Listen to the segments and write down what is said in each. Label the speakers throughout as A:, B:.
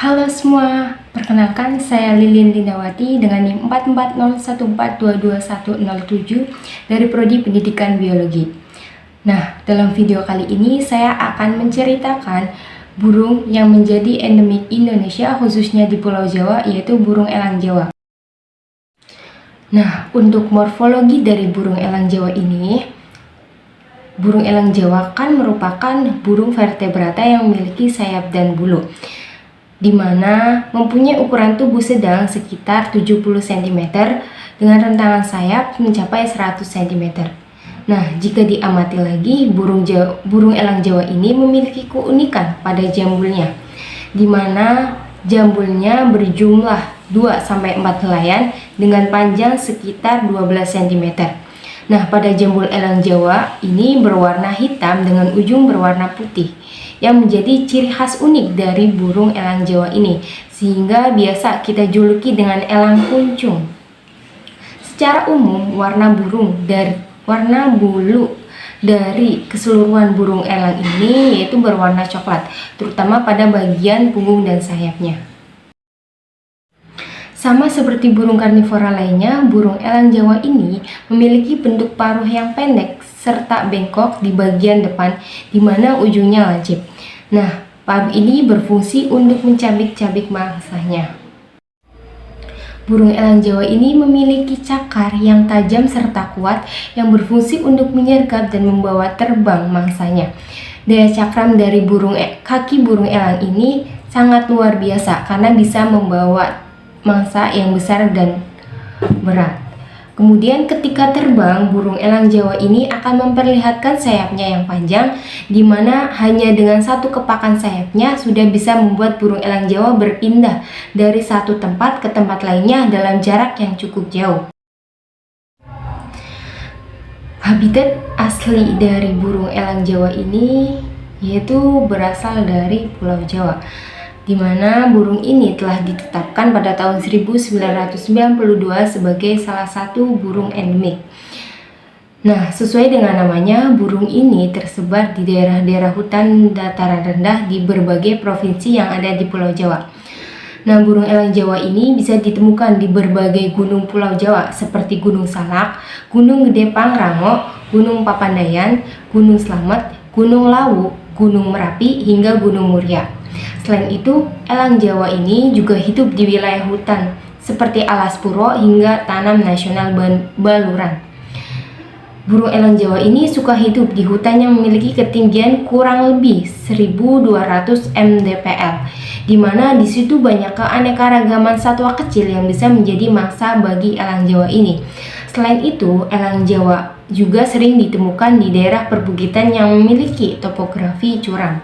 A: Halo semua, perkenalkan saya Lilin Lindawati dengan NIM 4401422107 dari Prodi Pendidikan Biologi. Nah, dalam video kali ini saya akan menceritakan burung yang menjadi endemik Indonesia khususnya di Pulau Jawa, yaitu burung elang Jawa. Nah, untuk morfologi dari burung elang Jawa ini, burung elang Jawa kan merupakan burung vertebrata yang memiliki sayap dan bulu, di mana mempunyai ukuran tubuh sedang sekitar 70 cm dengan rentangan sayap mencapai 100 cm. Nah, jika diamati lagi, burung elang Jawa ini memiliki keunikan pada jambulnya, di mana jambulnya berjumlah 2-4 helaian dengan panjang sekitar 12 cm. Nah, pada jambul elang Jawa ini berwarna hitam dengan ujung berwarna putih, yang menjadi ciri khas unik dari burung elang Jawa ini, sehingga biasa kita juluki dengan elang kuncung. Secara umum, warna bulu dari keseluruhan burung elang ini yaitu berwarna coklat, terutama pada bagian punggung dan sayapnya. Sama seperti burung karnivora lainnya, burung elang Jawa ini memiliki bentuk paruh yang pendek serta bengkok di bagian depan, di mana ujungnya lancip. Nah, paruh ini berfungsi untuk mencabik-cabik mangsanya. Burung elang Jawa ini memiliki cakar yang tajam serta kuat yang berfungsi untuk menyergap dan membawa terbang mangsanya. Daya cakram dari kaki burung elang ini sangat luar biasa karena bisa membawa mangsa yang besar dan berat. Kemudian ketika terbang, burung elang Jawa ini akan memperlihatkan sayapnya yang panjang, di mana hanya dengan satu kepakan sayapnya sudah bisa membuat burung elang Jawa berpindah dari satu tempat ke tempat lainnya dalam jarak yang cukup jauh. Habitat asli dari burung elang Jawa ini yaitu berasal dari Pulau Jawa, di mana burung ini telah ditetapkan pada tahun 1992 sebagai salah satu burung endemik. Nah, sesuai dengan namanya, burung ini tersebar di daerah-daerah hutan dataran rendah di berbagai provinsi yang ada di Pulau Jawa. Nah, burung elang Jawa ini bisa ditemukan di berbagai gunung Pulau Jawa seperti Gunung Salak, Gunung Gede Pangrango, Gunung Papandayan, Gunung Slamet, Gunung Lawu, Gunung Merapi, hingga Gunung Muria. Selain itu, elang Jawa ini juga hidup di wilayah hutan seperti Alas Puro hingga Taman Nasional Baluran. Burung elang Jawa ini suka hidup di hutan yang memiliki ketinggian kurang lebih 1200 mdpl, di mana di situ banyak keanekaragaman satwa kecil yang bisa menjadi mangsa bagi elang Jawa ini. Selain itu, elang Jawa juga sering ditemukan di daerah perbukitan yang memiliki topografi curam.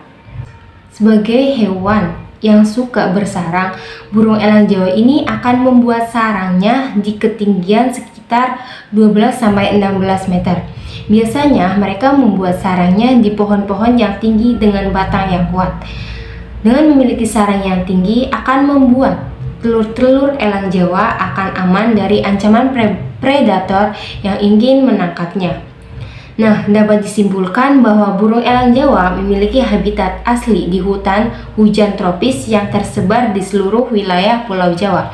A: Sebagai hewan yang suka bersarang, burung elang Jawa ini akan membuat sarangnya di ketinggian sekitar 12-16 meter. Biasanya mereka membuat sarangnya di pohon-pohon yang tinggi dengan batang yang kuat. Dengan memiliki sarang yang tinggi akan membuat telur-telur elang Jawa akan aman dari ancaman predator yang ingin menangkapnya. Nah, dapat disimpulkan bahwa burung elang Jawa memiliki habitat asli di hutan hujan tropis yang tersebar di seluruh wilayah Pulau Jawa.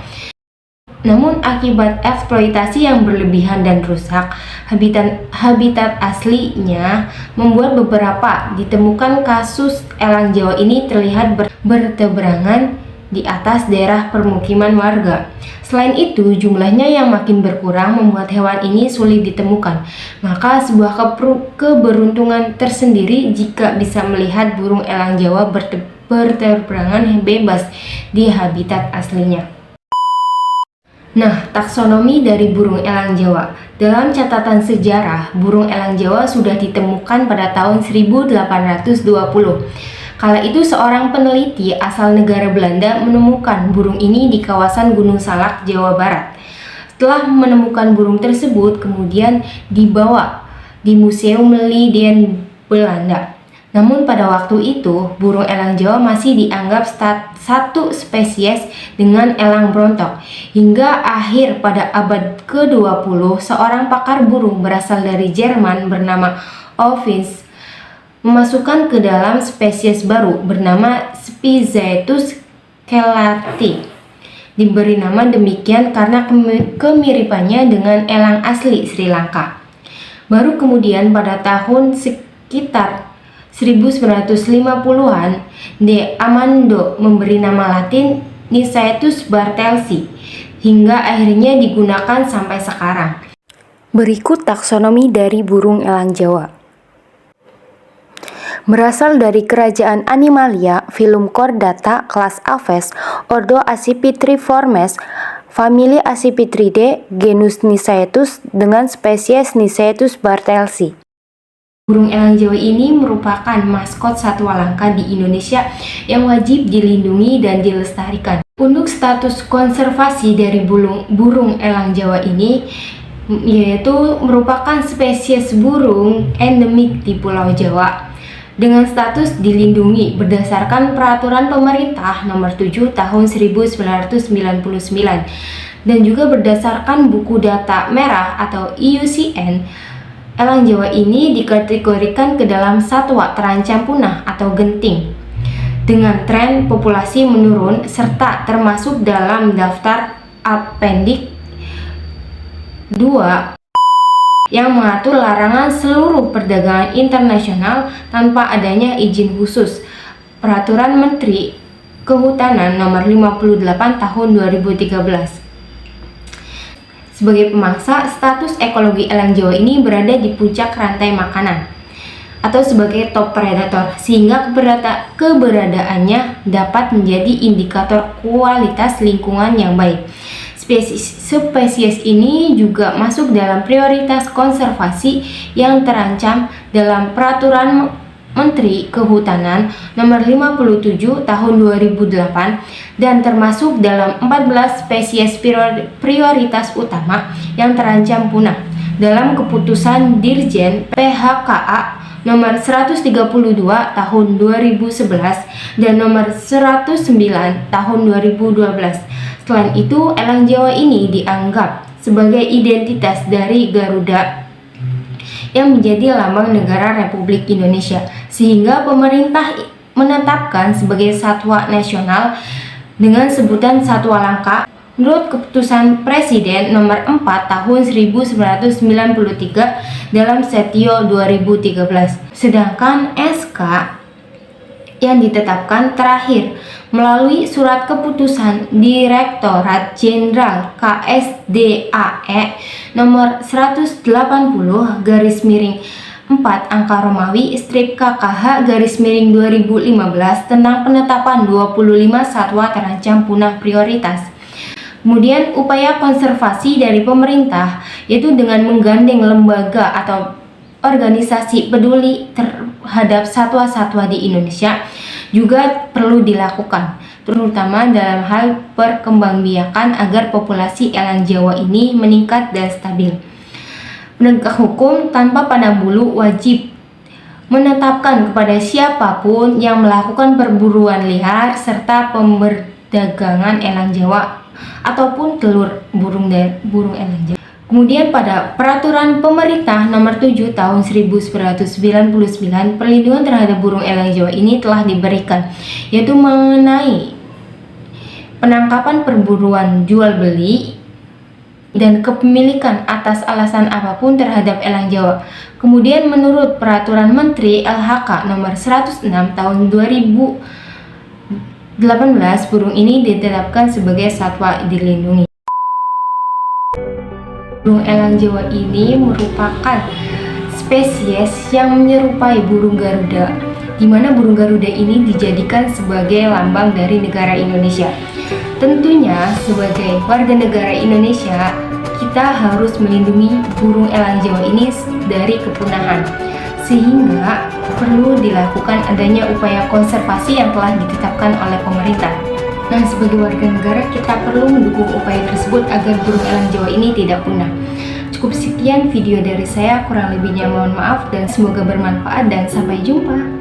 A: Namun, akibat eksploitasi yang berlebihan dan rusak, habitat aslinya membuat beberapa ditemukan kasus elang Jawa ini terlihat berteberangan di atas daerah permukiman warga. Selain itu, jumlahnya yang makin berkurang membuat hewan ini sulit ditemukan. Maka sebuah keberuntungan tersendiri jika bisa melihat burung elang Jawa berterbangan bebas di habitat aslinya. Nah, taksonomi dari burung elang Jawa. Dalam catatan sejarah, burung elang Jawa sudah ditemukan pada tahun 1820. Kala itu seorang peneliti asal negara Belanda menemukan burung ini di kawasan Gunung Salak, Jawa Barat. Setelah menemukan burung tersebut, kemudian dibawa di Museum Leiden Belanda. Namun pada waktu itu, burung elang Jawa masih dianggap satu spesies dengan elang brontok. Hingga akhir pada abad ke-20, seorang pakar burung berasal dari Jerman bernama Ovis memasukkan ke dalam spesies baru bernama Spizaetus kelati. Diberi nama demikian karena kemiripannya dengan elang asli Sri Lanka. Baru kemudian pada tahun sekitar 1950-an, De Amando memberi nama latin Nicetus bartelsi, hingga akhirnya digunakan sampai sekarang. Berikut taksonomi dari burung elang Jawa. Berasal dari kerajaan Animalia, filum Chordata, kelas Aves, ordo Accipitriformes, famili Accipitridae, genus Nicetus dengan spesies Nicetus bartelsi. Burung elang Jawa ini merupakan maskot satwa langka di Indonesia yang wajib dilindungi dan dilestarikan. Untuk status konservasi dari burung elang Jawa ini yaitu merupakan spesies burung endemik di Pulau Jawa dengan status dilindungi berdasarkan peraturan pemerintah nomor 7 tahun 1999 dan juga berdasarkan buku data merah atau IUCN. Elang Jawa ini dikategorikan ke dalam satwa terancam punah atau genting dengan tren populasi menurun serta termasuk dalam daftar Appendix 2 yang mengatur larangan seluruh perdagangan internasional tanpa adanya izin khusus. Peraturan Menteri Kehutanan nomor 58 tahun 2013. Sebagai pemangsa, status ekologi elang Jawa ini berada di puncak rantai makanan atau sebagai top predator, sehingga keberadaannya dapat menjadi indikator kualitas lingkungan yang baik. Spesies ini juga masuk dalam prioritas konservasi yang terancam dalam Peraturan Menteri Kehutanan nomor 57 tahun 2008 dan termasuk dalam 14 spesies prioritas utama yang terancam punah dalam keputusan Dirjen PHKA nomor 132 tahun 2011 dan nomor 109 tahun 2012. Selain itu, elang Jawa ini dianggap sebagai identitas dari Garuda yang menjadi lambang negara Republik Indonesia, sehingga pemerintah menetapkan sebagai satwa nasional dengan sebutan satwa langka menurut keputusan Presiden nomor 4 tahun 1993 dalam Setio 2013. Sedangkan SK yang ditetapkan terakhir melalui surat keputusan Direktorat Jenderal KSDAE nomor 180 garis miring 4 angka Romawi strip KKH garis miring 2015 tentang penetapan 25 satwa terancam punah prioritas. Kemudian upaya konservasi dari pemerintah yaitu dengan menggandeng lembaga atau organisasi peduli terhadap satwa-satwa di Indonesia juga perlu dilakukan, terutama dalam hal perkembangbiakan agar populasi elang Jawa ini meningkat dan stabil. Penegak hukum tanpa pandang bulu wajib menetapkan kepada siapapun yang melakukan perburuan liar serta pemberdagangan elang Jawa ataupun telur burung elang Jawa. Kemudian pada Peraturan Pemerintah Nomor 7 Tahun 1999, perlindungan terhadap burung elang Jawa ini telah diberikan, yaitu mengenai penangkapan, perburuan, jual beli, dan kepemilikan atas alasan apapun terhadap elang Jawa. Kemudian menurut Peraturan Menteri LHK Nomor 106 Tahun 2018, burung ini ditetapkan sebagai satwa dilindungi. Burung elang Jawa ini merupakan spesies yang menyerupai burung Garuda, di mana burung Garuda ini dijadikan sebagai lambang dari negara Indonesia. Tentunya sebagai warga negara Indonesia, kita harus melindungi burung elang Jawa ini dari kepunahan, sehingga perlu dilakukan adanya upaya konservasi yang telah ditetapkan oleh pemerintah. Nah, sebagai warga negara kita perlu mendukung upaya tersebut agar burung elang Jawa ini tidak punah. Cukup sekian video dari saya, kurang lebihnya mohon maaf dan semoga bermanfaat dan sampai jumpa.